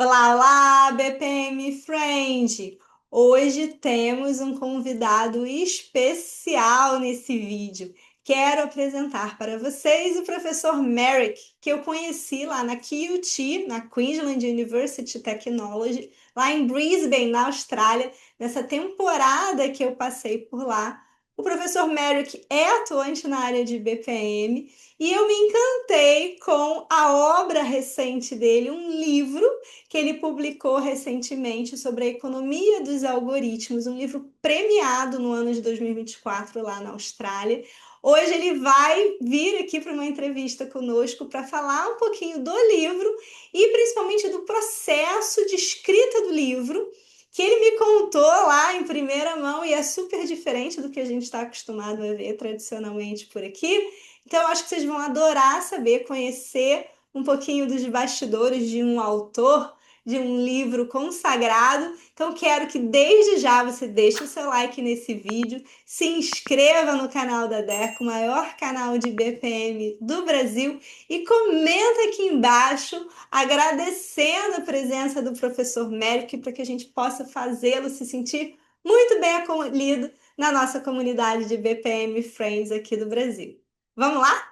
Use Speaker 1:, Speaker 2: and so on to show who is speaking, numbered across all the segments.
Speaker 1: Olá, olá, BPM Friend! Hoje temos um convidado especial nesse vídeo. Quero apresentar para vocês o professor Merrick, que eu conheci lá na QUT, na Queensland University Technology, lá em Brisbane, na Austrália, nessa temporada que eu passei por lá. O professor Merrick é atuante na área de BPM e eu me encantei com a obra recente dele, um livro que ele publicou recentemente sobre a economia dos algoritmos, um livro premiado no ano de 2024 lá na Austrália. Hoje ele vai vir aqui para uma entrevista conosco para falar um pouquinho do livro e principalmente do processo de escrita do livro, que ele me contou lá em primeira mão e é super diferente do que a gente está acostumado a ver tradicionalmente por aqui. Então, acho que vocês vão adorar saber, conhecer um pouquinho dos bastidores de um autor de um livro consagrado. Então, quero que desde já você deixe o seu like nesse vídeo, se inscreva no canal da Deco, o maior canal de BPM do Brasil, e comenta aqui embaixo agradecendo a presença do professor Merrick para que a gente possa fazê-lo se sentir muito bem acolhido na nossa comunidade de BPM Friends aqui do Brasil. Vamos lá?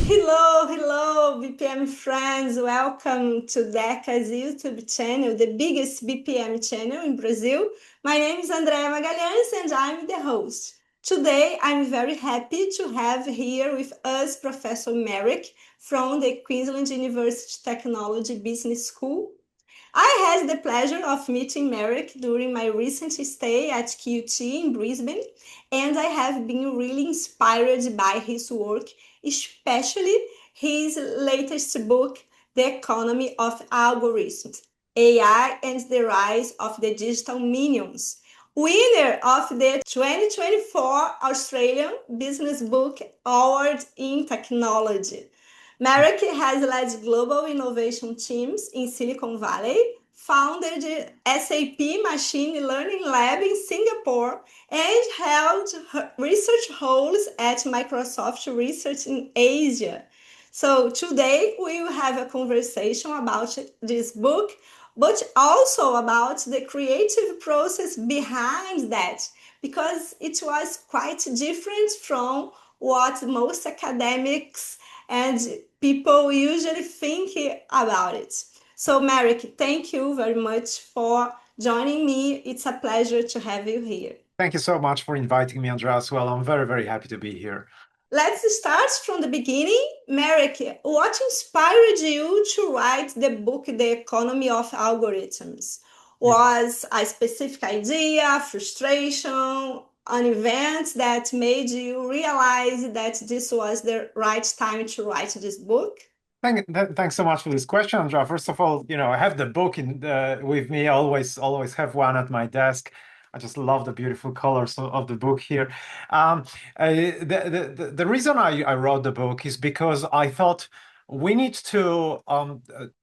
Speaker 1: Hello, hello, BPM friends. Welcome to DECA's YouTube channel, the biggest BPM channel in Brazil. My name is Andrea Magalhães and I'm the host. Today, I'm very happy to have here with us Professor Merrick from the Queensland University Technology Business School. I had the pleasure of meeting Merrick during my recent stay at QT in Brisbane, and I have been really inspired by his work, especially his latest book, The Economy of Algorithms, AI and the Rise of the Digital Minions, winner of the 2024 Australian Business Book Award in Technology. Merrick has led global innovation teams in Silicon Valley, founded the SAP Machine Learning Lab in Singapore, and held research roles at Microsoft Research in Asia. So today we will have a conversation about this book, but also about the creative process behind that, because it was quite different from what most academics and people usually think about it. So, Merrick, thank you very much for joining me. It's a pleasure to have you here.
Speaker 2: Thank you so much for inviting me, Andrea, as well. I'm very, very happy to be here.
Speaker 1: Let's start from the beginning. Merrick, what inspired you to write the book, The Economy of Algorithms? Was a specific idea, frustration, an event that made you realize that this was the right time to write this book?
Speaker 2: Thanks so much for this question, Andrea. First of all, I have the book with me. I always have one at my desk. I just love the beautiful colors of the book here. The reason I wrote the book is because I thought we need to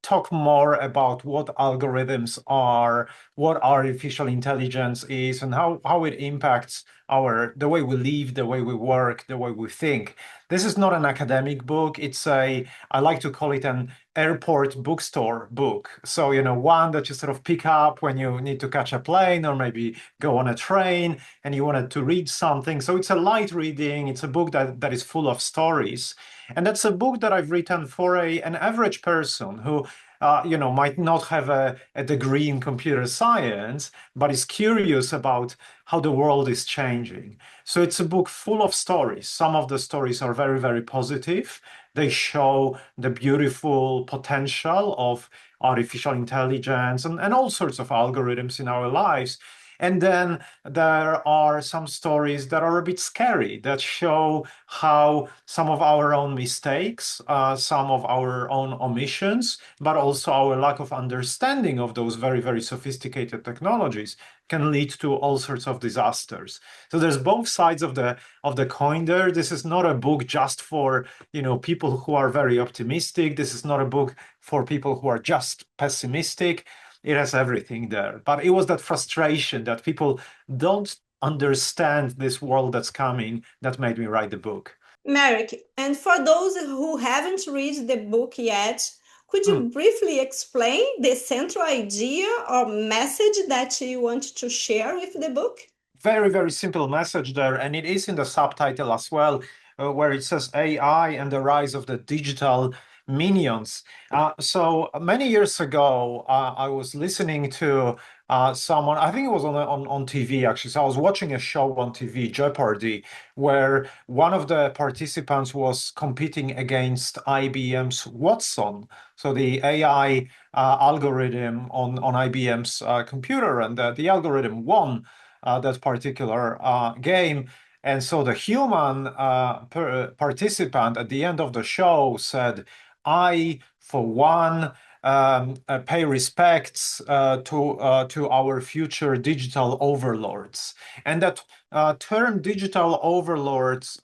Speaker 2: talk more about what algorithms are, what artificial intelligence is, and how it impacts the way we live, the way we work, the way we think. This is not an academic book. I like to call it an airport bookstore book. So, one that you sort of pick up when you need to catch a plane or maybe go on a train and you wanted to read something. So it's a light reading. It's a book that is full of stories. And that's a book that I've written for an average person who might not have a degree in computer science, but is curious about how the world is changing. So it's a book full of stories. Some of the stories are very, very positive. They show the beautiful potential of artificial intelligence and all sorts of algorithms in our lives. And then there are some stories that are a bit scary that show how some of our own mistakes, some of our own omissions, but also our lack of understanding of those very, very sophisticated technologies can lead to all sorts of disasters. So there's both sides of the coin there. This is not a book just for people who are very optimistic. This is not a book for people who are just pessimistic. It has everything there. But it was that frustration that people don't understand this world that's coming that made me write the book.
Speaker 1: Merrick, and for those who haven't read the book yet, could
Speaker 2: Hmm.
Speaker 1: you briefly explain the central idea or message that you want to share with the book?
Speaker 2: Very, very simple message there, and it is in the subtitle as well, where it says AI and the rise of the digital minions. So many years ago, I was listening to someone, I think it was on TV actually. So I was watching a show on TV, Jeopardy, where one of the participants was competing against IBM's Watson. So the AI algorithm on IBM's computer, and the algorithm won that particular game. And so the human participant at the end of the show said, I, for one, pay respects to our future digital overlords. And that term digital overlords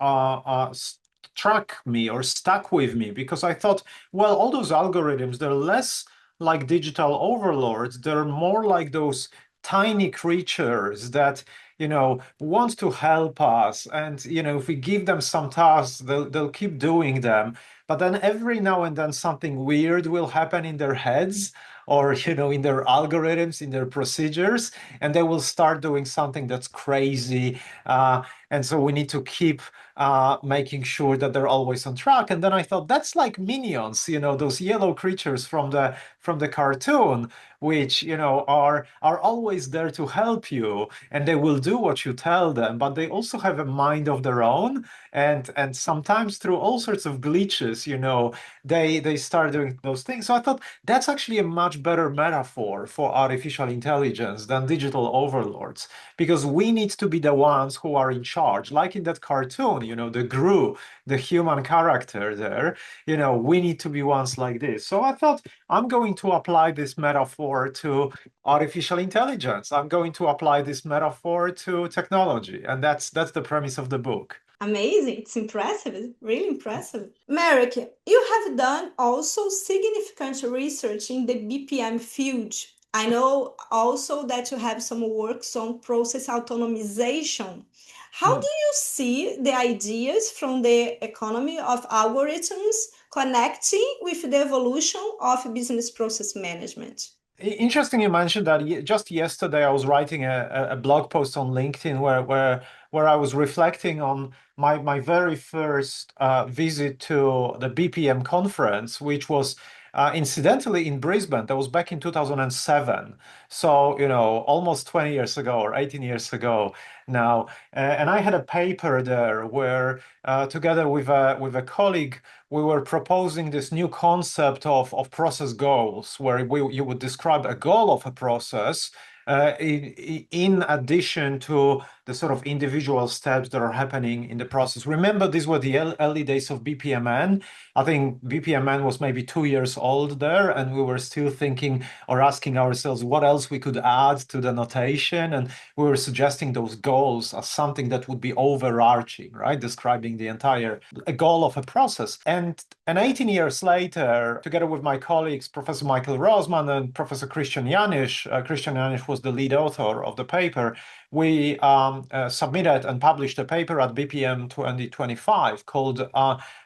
Speaker 2: struck me or stuck with me because I thought, well, all those algorithms, they're less like digital overlords. They're more like those tiny creatures that want to help us, and if we give them some tasks, they'll keep doing them, but then every now and then something weird will happen in their heads, or in their algorithms, in their procedures, and they will start doing something that's crazy. And so we need to keep making sure that they're always on track. And then I thought, that's like minions, those yellow creatures from the cartoon, which are always there to help you, and they will do what you tell them, but they also have a mind of their own, and sometimes through all sorts of glitches, they start doing those things. So I thought that's actually a much better metaphor for artificial intelligence than digital overlords, because we need to be the ones who are in charge, like in that cartoon, the Gru, the human character there. We need to be ones like this. So I thought, I'm going to apply this metaphor to artificial intelligence. I'm going to apply this metaphor to technology. And that's the premise of the book.
Speaker 1: Amazing. It's impressive. It's really impressive. Merrick, you have done also significant research in the BPM field. I know also that you have some works on process autonomization. How do
Speaker 2: Hmm.
Speaker 1: you see the ideas from the economy of algorithms connecting with the evolution of business process management?
Speaker 2: Interesting you mentioned that. Just yesterday I was writing a blog post on LinkedIn where I was reflecting on my very first visit to the BPM conference, which was incidentally in Brisbane. That was back in 2007. So, almost 20 years ago or 18 years ago now. And I had a paper there where together with a colleague, we were proposing this new concept of process goals, where you would describe a goal of a process in addition to the sort of individual steps that are happening in the process. Remember, these were the early days of BPMN. I think BPMN was maybe 2 years old there, and we were still thinking or asking ourselves what else we could add to the notation. And we were suggesting those goals as something that would be overarching, right? Describing the entire goal of a process. And 18 years later, together with my colleagues, Professor Michael Rosman and Professor Christian Janisch was the lead author of the paper. We submitted and published a paper at BPM 2025 called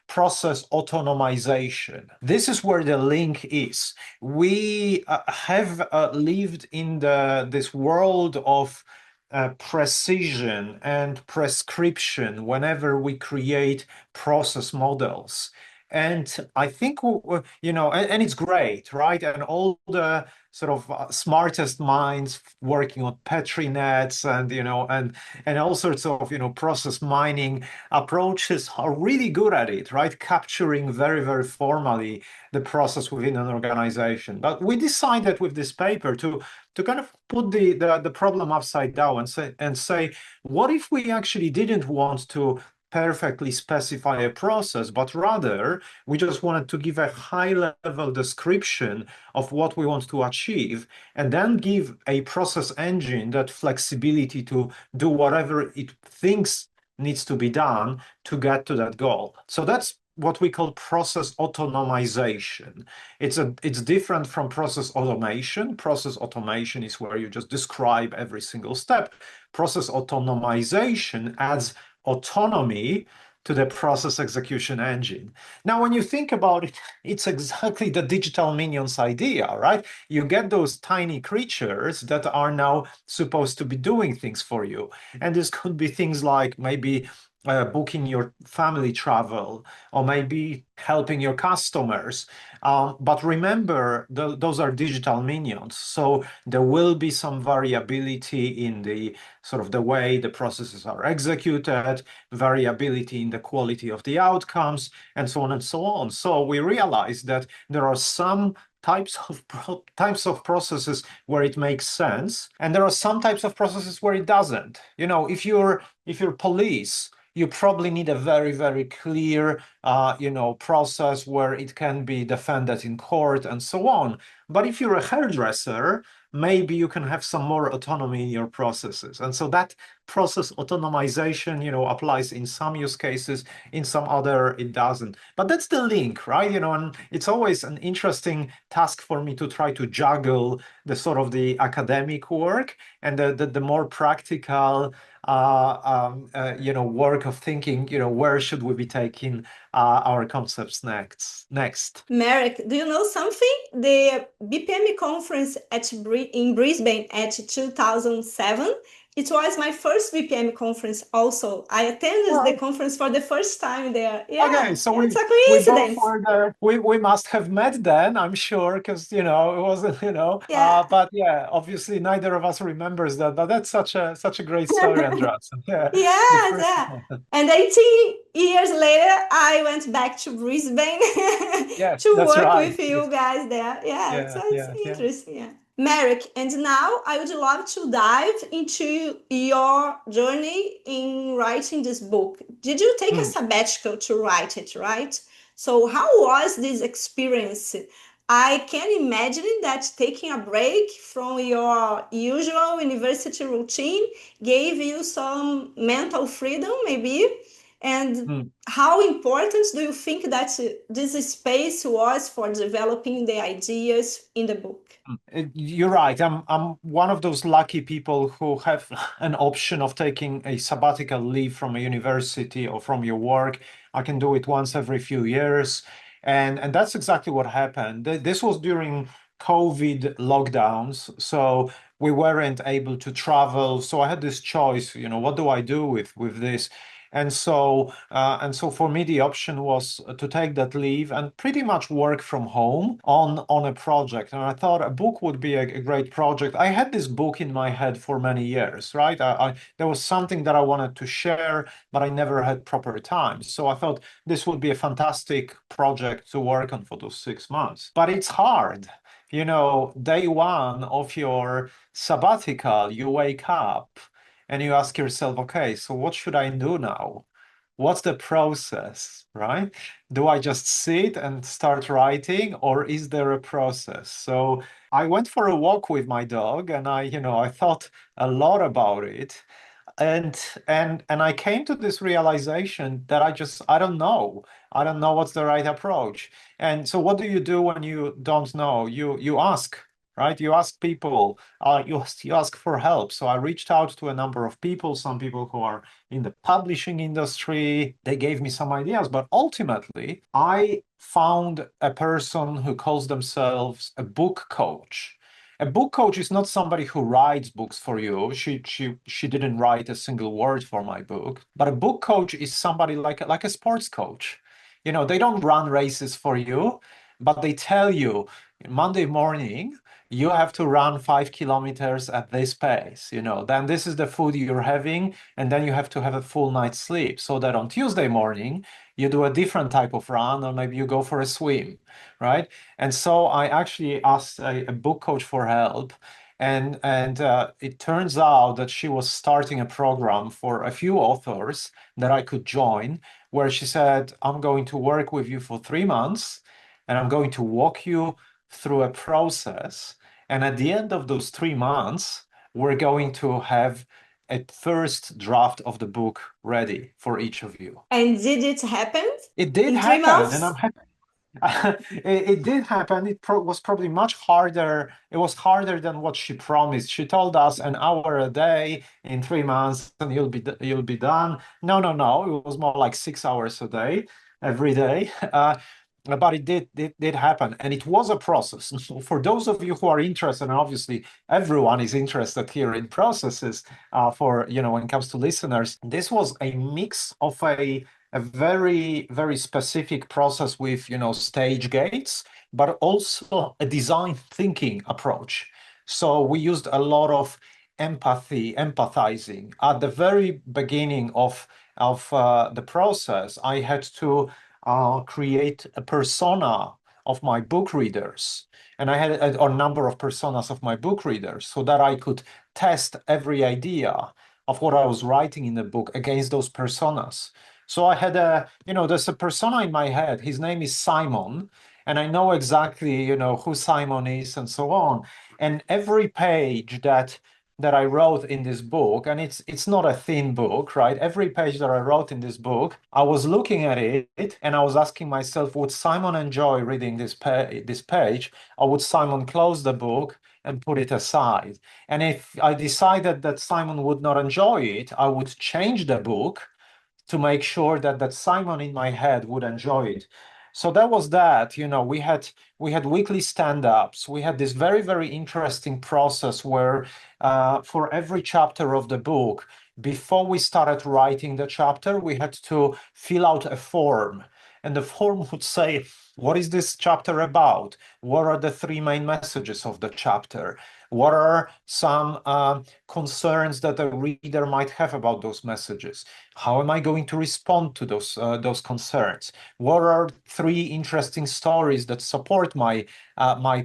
Speaker 2: Process Autonomization. This is where the link is. We have lived in this world of precision and prescription whenever we create process models. And I think, and it's great, right? And all the sort of smartest minds working on Petri nets and all sorts of, process mining approaches are really good at it, right? Capturing very, very formally the process within an organization. But we decided with this paper to kind of put the problem upside down and say, what if we actually didn't want to perfectly specify a process, but rather we just wanted to give a high level description of what we want to achieve, and then give a process engine that flexibility to do whatever it thinks needs to be done to get to that goal. So that's what we call process autonomization. It's different from process automation. Process automation is where you just describe every single step. Process autonomization adds autonomy to the process execution engine. Now, when you think about it, it's exactly the digital minions idea, right? You get those tiny creatures that are now supposed to be doing things for you. And this could be things like maybe booking your family travel, or maybe helping your customers. But remember, those are digital minions. So there will be some variability in the sort of the way the processes are executed, variability in the quality of the outcomes, and so on and so on. So we realize that there are some types of processes where it makes sense, and there are some types of processes where it doesn't. If you're police, you probably need a very, very clear, process where it can be defended in court and so on. But if you're a hairdresser, maybe you can have some more autonomy in your processes. And so that process autonomization, applies in some use cases, in some other it doesn't. But that's the link, right? And it's always an interesting task for me to try to juggle the sort of the academic work and the more practical work of thinking, where should we be taking our concepts next.
Speaker 1: Marek, do you know something? The BPM conference in Brisbane at 2007, it was my first BPM conference also. I attended the conference for the first time there. Yeah,
Speaker 2: Okay, so
Speaker 1: it's a
Speaker 2: we both
Speaker 1: coincidence.
Speaker 2: were there. We must have met then, I'm sure, because it wasn't,
Speaker 1: Yeah.
Speaker 2: but yeah, obviously neither of us remembers that, but that's such a great story, Andras. Yeah, the
Speaker 1: Yes,
Speaker 2: first
Speaker 1: yeah. And 18 years later, I went back to Brisbane
Speaker 2: yes,
Speaker 1: to
Speaker 2: that's
Speaker 1: work
Speaker 2: right.
Speaker 1: with you guys there. Yeah,
Speaker 2: Yeah,
Speaker 1: it's
Speaker 2: yeah, yeah.
Speaker 1: interesting. Yeah. Merrick, and now I would love to dive into your journey in writing this book. Did you take a
Speaker 2: Hmm.
Speaker 1: sabbatical to write it, right? So, how was this experience? I can imagine that taking a break from your usual university routine gave you some mental freedom, maybe. And
Speaker 2: Hmm.
Speaker 1: how important do you think that this space was for developing the ideas in the book?
Speaker 2: You're right. I'm one of those lucky people who have an option of taking a sabbatical leave from a university or from your work. I can do it once every few years. And that's exactly what happened. This was during COVID lockdowns, so we weren't able to travel. So I had this choice, what do I do with this? And so for me, the option was to take that leave and pretty much work from home on a project. And I thought a book would be a great project. I had this book in my head for many years, right? There was something that I wanted to share, but I never had proper time. So I thought this would be a fantastic project to work on for those 6 months. But it's hard. Day one of your sabbatical, you wake up and you ask yourself, okay, so what should I do now? What's the process, right? Do I just sit and start writing, or is there a process? So I went for a walk with my dog, and I thought a lot about it, and I came to this realization that I don't know. I don't know what's the right approach. And so, what do you do when you don't know? You ask, right? You ask people. You ask for help. So I reached out to a number of people. Some people who are in the publishing industry. They gave me some ideas, but ultimately, I found a person who calls themselves a book coach. A book coach is not somebody who writes books for you. She didn't write a single word for my book. But a book coach is somebody like a sports coach. They don't run races for you, but they tell you Monday morning you have to run 5 kilometers at this pace. Then this is the food you're having, and then you have to have a full night's sleep so that on Tuesday morning you do a different type of run, or maybe you go for a swim, right? And so I actually asked a book coach for help. And it turns out that she was starting a program for a few authors that I could join, where she said, I'm going to work with you for 3 months, and I'm going to walk you through a process. And at the end of those 3 months, we're going to have a first draft of the book ready for each of you.
Speaker 1: And did it happen
Speaker 2: It did
Speaker 1: in three
Speaker 2: happen, and I'm
Speaker 1: months?
Speaker 2: happy. It did happen. Was probably much harder. It was harder than what she promised. She told us an hour a day in 3 months, and you'll be done. No, no, no. It was more like 6 hours a day, every day. But it did happen, and it was a process. For those of you who are interested, and obviously everyone is interested here in processes. For when it comes to listeners, this was a mix of a very, very specific process with, stage gates, but also a design thinking approach. So we used a lot of empathizing. At the very beginning of the process, I had to create a persona of my book readers. And I had a number of personas of my book readers so that I could test every idea of what I was writing in the book against those personas. So I had there's a persona in my head. His name is Simon, and I know exactly, who Simon is and so on. And every page that I wrote in this book, and it's not a thin book, right? Every page that I wrote in this book, I was looking at it and I was asking myself, would Simon enjoy reading this page, or would Simon close the book and put it aside? And if I decided that Simon would not enjoy it, I would change the book to make sure that Simon in my head would enjoy it. So that was that. We had weekly stand-ups. We had this very, very interesting process where for every chapter of the book, before we started writing the chapter, we had to fill out a form. And the form would say, what is this chapter about? What are the three main messages of the chapter? What are some concerns that a reader might have about those messages? How am I going to respond to those concerns? What are three interesting stories that support my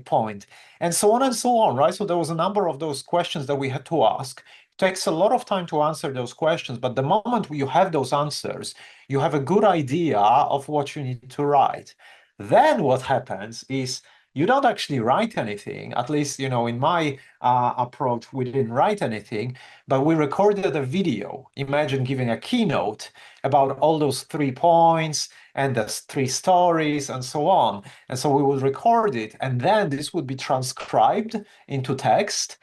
Speaker 2: point? And so on and so on, right? So there was a number of those questions that we had to ask. It takes a lot of time to answer those questions, but the moment you have those answers, you have a good idea of what you need to write. Then what happens is you don't actually write anything. At least, in my approach, we didn't write anything, but we recorded a video. Imagine giving a keynote about all those 3 points and the three stories and so on. And so we would record it, and then this would be transcribed into text.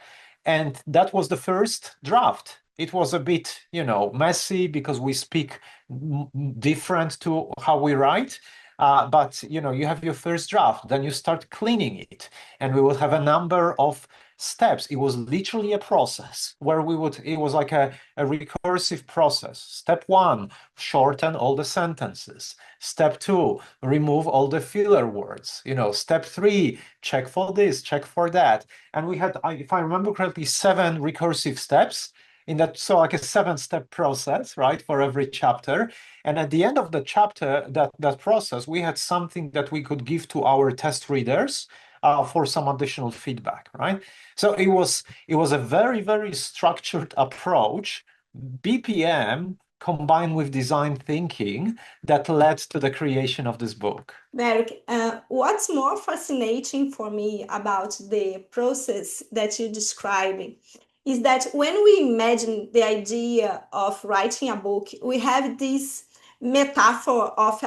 Speaker 2: And that was the first draft. It was a bit, messy because we speak different to how we write. But you have your first draft, then you start cleaning it, and we would have a number of steps. It was literally a process where it was like a recursive process. Step one, shorten all the sentences. Step two, remove all the filler words. Step three, check for this, check for that. And we had, if I remember correctly, 7 recursive steps in that, so like a 7-step process, right, for every chapter. And at the end of the chapter, that process, we had something that we could give to our test readers for some additional feedback, right? So it was a very, very structured approach, BPM combined with design thinking, that led to the creation of this book.
Speaker 1: Merrick, what's more fascinating for me about the process that you're describing is that when we imagine the idea of writing a book, we have this metaphor of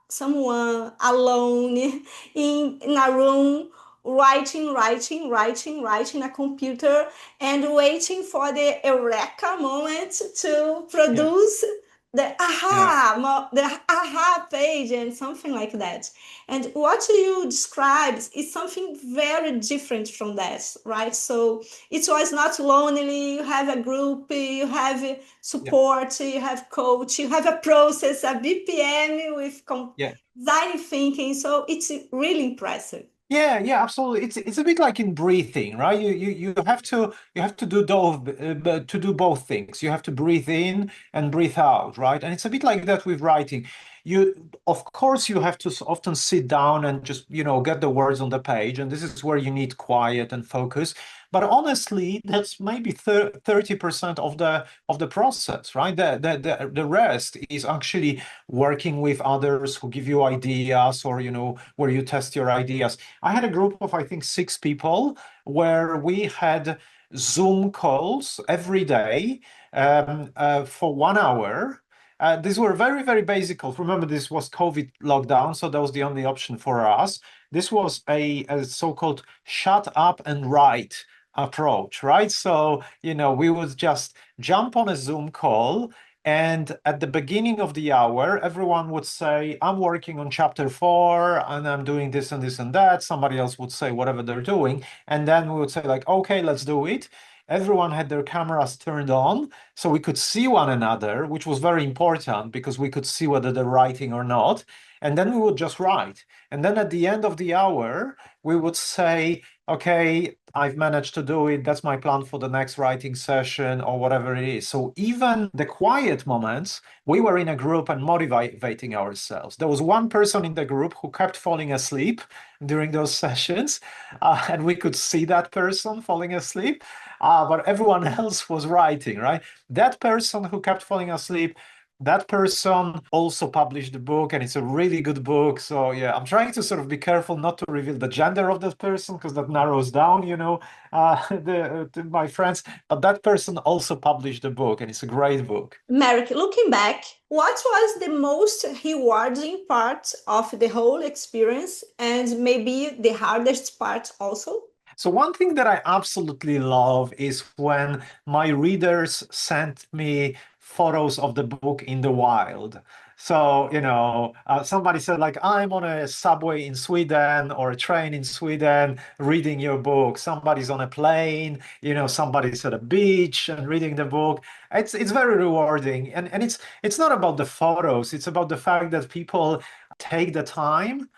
Speaker 1: someone alone in a room writing a computer and waiting for the eureka moment to
Speaker 2: Yeah,
Speaker 1: produce the
Speaker 2: yeah.
Speaker 1: aha page and something like that. And what you described is something very different from that, right? So it was not lonely. You have a group, you have
Speaker 2: Yeah,
Speaker 1: support, you have coach, you have a process, a BPM with
Speaker 2: yeah.
Speaker 1: design thinking. So it's really impressive.
Speaker 2: Yeah, yeah, absolutely. It's a bit like in breathing, right? You have to do both things. You have to breathe in and breathe out, right? And it's a bit like that with writing. Of course, you have to often sit down and just, get the words on the page, and this is where you need quiet and focus. But honestly, that's maybe 30% of the process, right? The rest is actually working with others who give you ideas, or where you test your ideas. I had a group of, I think, 6 people where we had Zoom calls every day for 1 hour. These were very, very basic goals. Remember, this was COVID lockdown, so that was the only option for us. This was a so-called shut up and write approach, right? So, we would just jump on a Zoom call, and at the beginning of the hour, everyone would say, I'm working on chapter 4, and I'm doing this and this and that. Somebody else would say whatever they're doing. And then we would say, like, okay, let's do it. Everyone had their cameras turned on, so we could see one another, which was very important because we could see whether they're writing or not. And then we would just write. And then at the end of the hour, we would say, okay, I've managed to do it. That's my plan for the next writing session or whatever it is. So even the quiet moments, we were in a group and motivating ourselves. There was one person in the group who kept falling asleep during those sessions, and we could see that person falling asleep, but everyone else was writing, right? That person who kept falling asleep, that person also published the book, and it's a really good book. So yeah, I'm trying to sort of be careful not to reveal the gender of that person because that narrows down, my friends. But that person also published the book, and it's a great book.
Speaker 1: Merrick, looking back, what was the most rewarding part of the whole experience and maybe the hardest part also?
Speaker 2: So one thing that I absolutely love is when my readers sent me photos of the book in the wild. So, somebody said, like, I'm on a subway in Sweden or a train in Sweden reading your book. Somebody's on a plane, somebody's at a beach and reading the book. It's very rewarding. And it's not about the photos, it's about the fact that people take the time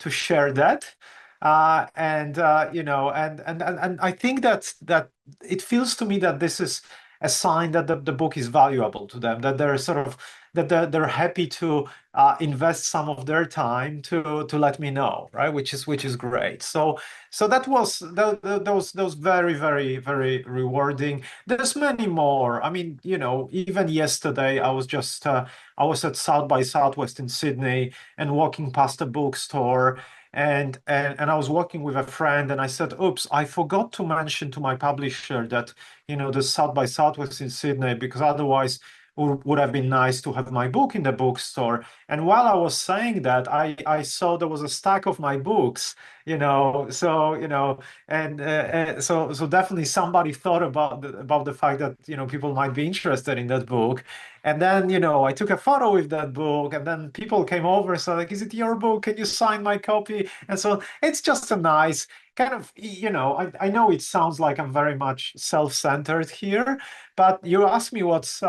Speaker 2: to share that. And I think that it feels to me that this is a sign that the book is valuable to them, that they're sort of that they're happy to invest some of their time to let me know, right? Which is great. So that was those very, very, very rewarding. There's many more. I mean, even yesterday I was at South by Southwest in Sydney and walking past a bookstore. And I was working with a friend, and I said, "Oops, I forgot to mention to my publisher that the South by Southwest in Sydney, because otherwise would have been nice to have my book in the bookstore." And while I was saying that, I saw there was a stack of my books, so definitely somebody thought about the fact that people might be interested in that book. And then, I took a photo with that book, and then people came over and said, like, is it your book? Can you sign my copy? And so it's just a nice kind of, I know it sounds like I'm very much self-centered here, but you ask me what's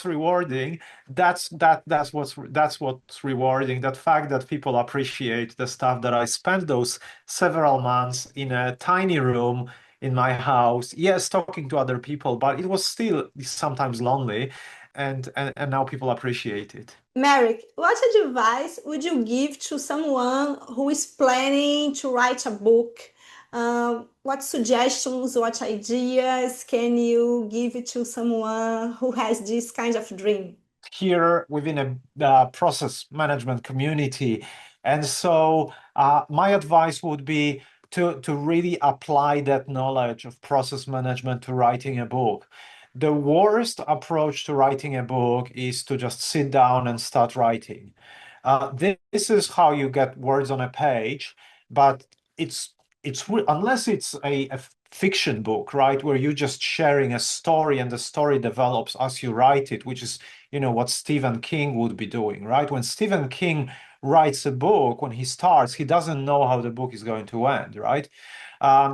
Speaker 2: rewarding. That's what's rewarding. That fact that people appreciate the stuff that I spent those several months in a tiny room in my house. Yes, talking to other people, but it was still sometimes lonely. And now people appreciate it.
Speaker 1: Merrick, what advice would you give to someone who is planning to write a book? What suggestions, what ideas can you give to someone who has this kind of dream?
Speaker 2: Here within a process management community. And so my advice would be to really apply that knowledge of process management to writing a book. The worst approach to writing a book is to just sit down and start writing. This is how you get words on a page, but unless it's a fiction book, right, where you're just sharing a story and the story develops as you write it, which is what Stephen King would be doing, right? When Stephen King writes a book, when he starts, he doesn't know how the book is going to end, right?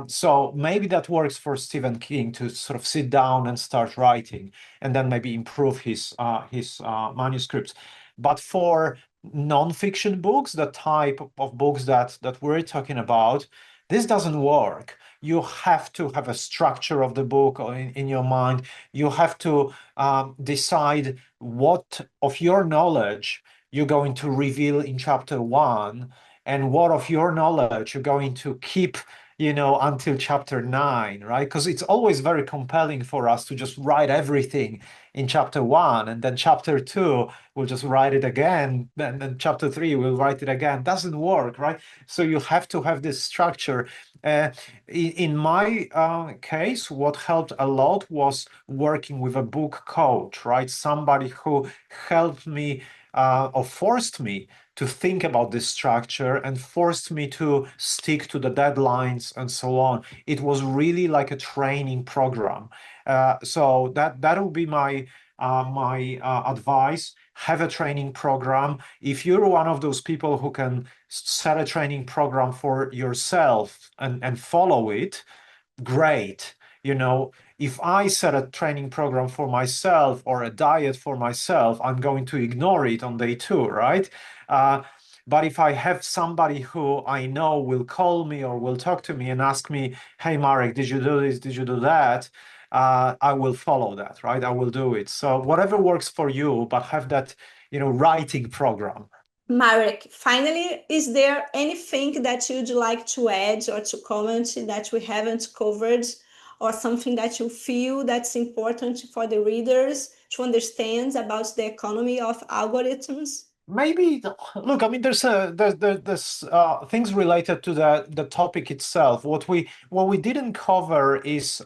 Speaker 2: So maybe that works for Stephen King to sort of sit down and start writing, and then maybe improve his manuscripts. But for nonfiction books, the type of books that we're talking about, this doesn't work. You have to have a structure of the book in your mind. You have to decide what of your knowledge you're going to reveal in chapter 1, and what of your knowledge you're going to keep until chapter 9, right? Because it's always very compelling for us to just write everything in chapter 1, and then chapter 2 we'll just write it again, then chapter 3 we'll write it again. Doesn't work, right? So you have to have this structure. In my case, what helped a lot was working with a book coach, right? Somebody who helped me or forced me to think about this structure and forced me to stick to the deadlines and so on. It was really like a training program. So that would be my advice. Have a training program. If you're one of those people who can set a training program for yourself and follow it, great. If I set a training program for myself or a diet for myself, I'm going to ignore it on day 2, right? Uh, but if I have somebody who I know will call me or will talk to me and ask me, hey, Marek, did you do this? Did you do that? I will follow that, right? I will do it. So whatever works for you, but have that, writing program.
Speaker 1: Marek, finally, is there anything that you'd like to add or to comment that we haven't covered, or something that you feel that's important for the readers to understand about the economy of algorithms?
Speaker 2: Maybe look, I mean, there's things related to the topic itself. What we didn't cover is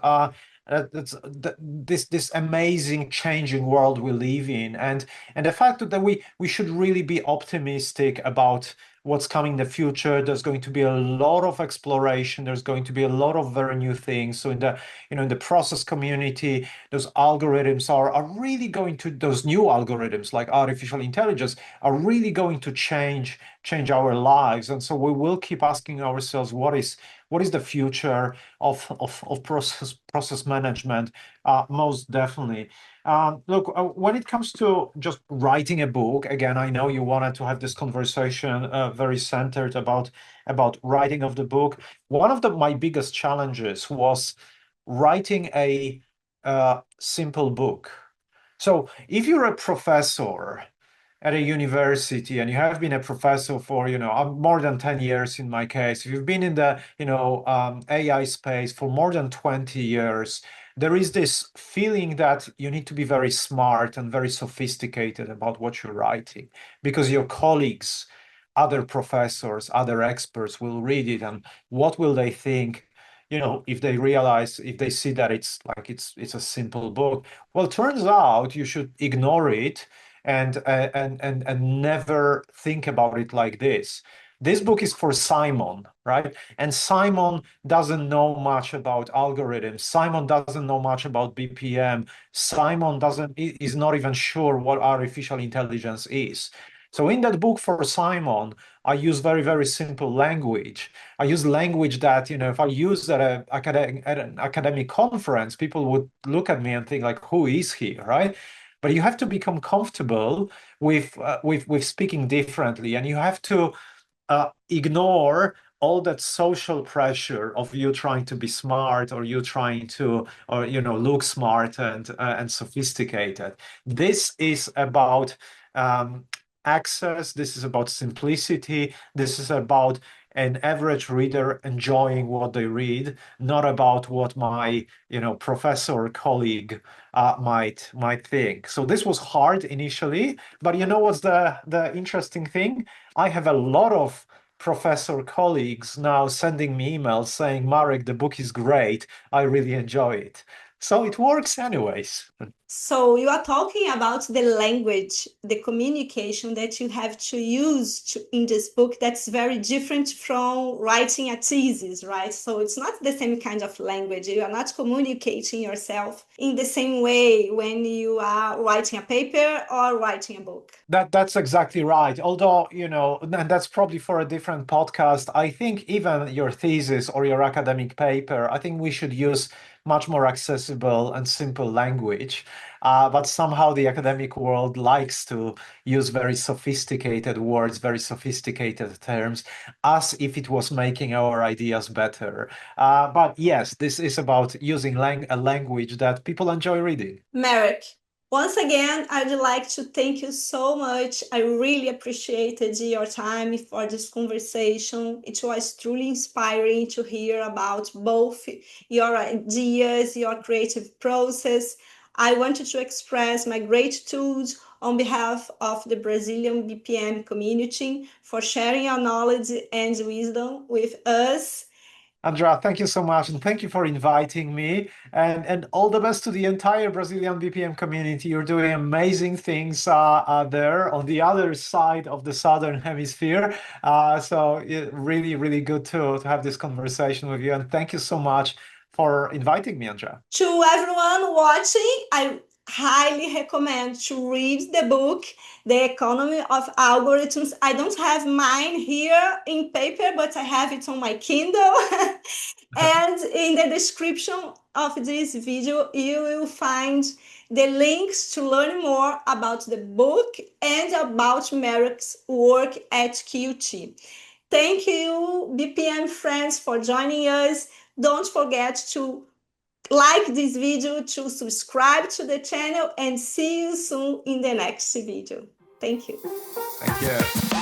Speaker 2: this amazing changing world we live in, and the fact that we should really be optimistic about what's coming in the future. There's going to be a lot of exploration. There's going to be a lot of very new things. So in the process community, those algorithms are really going to, those new algorithms like artificial intelligence are really going to change our lives. And so we will keep asking ourselves, what is the future of process management? Most definitely. Look, when it comes to just writing a book, again, I know you wanted to have this conversation very centered about writing of the book. One of my biggest challenges was writing a simple book. So if you're a professor at a university and you have been a professor for more than 10 years in my case, if you've been in the AI space for more than 20 years, there is this feeling that you need to be very smart and very sophisticated about what you're writing, because your colleagues, other professors, other experts will read it, and what will they think, if they see that it's a simple book. Well, turns out you should ignore it and never think about it like this. This book is for Simon, right? And Simon doesn't know much about algorithms. Simon doesn't know much about BPM. Simon is not even sure what artificial intelligence is. So in that book for Simon, I use very, very simple language. I use language that, if I use at an academic conference, people would look at me and think like, who is he, right? But you have to become comfortable with speaking differently, and you have to ignore all that social pressure of you trying to be smart, or you trying to, or look smart and sophisticated. This is about access. This is about simplicity. This is about an average reader enjoying what they read, not about what my professor or colleague might think. So this was hard initially, but what's the interesting thing? I have a lot of professor colleagues now sending me emails saying, Marek, the book is great. I really enjoy it. So it works anyways.
Speaker 1: So you are talking about the language, the communication that you have to use in this book that's very different from writing a thesis, right? So it's not the same kind of language. You are not communicating yourself in the same way when you are writing a paper or writing a book.
Speaker 2: That's exactly right. Although, and that's probably for a different podcast. I think even your thesis or your academic paper, I think we should use much more accessible and simple language. But somehow the academic world likes to use very sophisticated words, very sophisticated terms, as if it was making our ideas better. But yes, this is about using a language that people enjoy reading.
Speaker 1: Marek, Once again, I'd like to thank you so much. I really appreciated your time for this conversation. It was truly inspiring to hear about both your ideas, your creative process. I wanted to express my gratitude on behalf of the Brazilian BPM community for sharing your knowledge and wisdom with us.
Speaker 2: Andrea, thank you so much, and thank you for inviting me. And all the best to the entire Brazilian BPM community. You're doing amazing things there on the other side of the Southern Hemisphere. Really, really good to have this conversation with you. And thank you so much for inviting me, Andrea.
Speaker 1: To everyone watching, I highly recommend to read the book, The Economy of Algorithms. I don't have mine here in paper, but I have it on my Kindle. And in the description of this video, you will find the links to learn more about the book and about Merrick's work at QT. Thank you, BPM friends, for joining us. Don't forget to like this video, to subscribe to the channel, and see you soon in the next video. Thank you.
Speaker 2: Thank you.